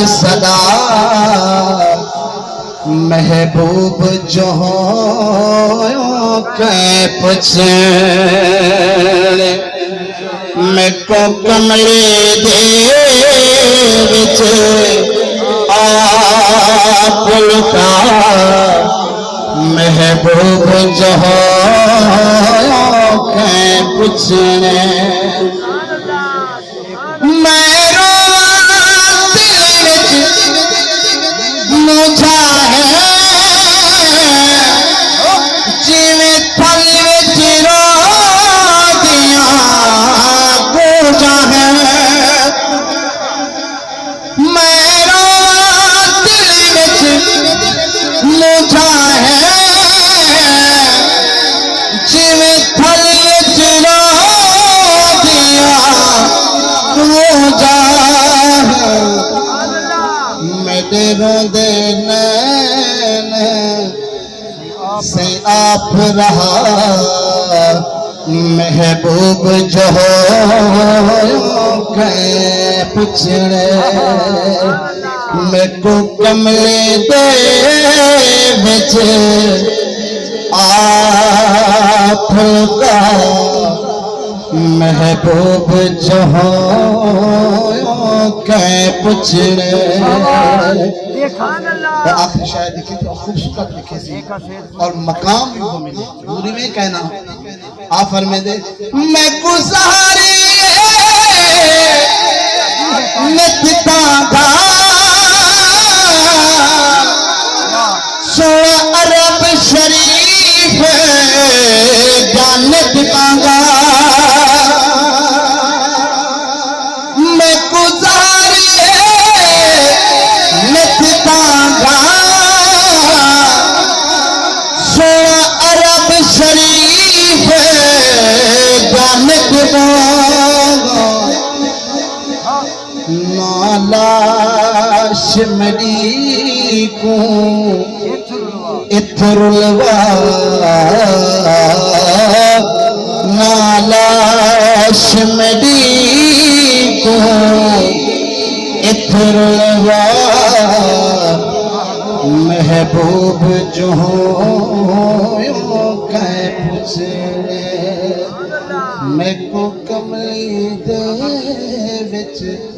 صدا محبوب جو کہ پچھڑے میں کو کملے دے وچ آپ لکا محبوب جو کہ پچھڑے میں مجھا ہے جیویں پھل وچ رو دیاں گوجا ہے میرا دل وچ مجھا ہے جیویں پھل وچ رو دیاں گوجا ہے میرے روندے نین سے آپ رہا محبوب جو کہ پچھڑے میں کو کملے دے وچ آپ کا محبوب جو کہ پچھڑے آخری شاید لکھی تھی اور خوبصورت لکھی تھی اور مقام بھی وہ ملے دوری میں کہنا آپ فرمائے دے میں گزاری نتتا گا سوڑا عرب شریف جانت پانگا میں گزاری نتتا گا سوڑا عرب شریف جانت پانگا نالا شمری کو اتھر الوا نالا شمری کو اتھر الوا محبوب جو کہ پچھڑے میں کو کملی دے وچ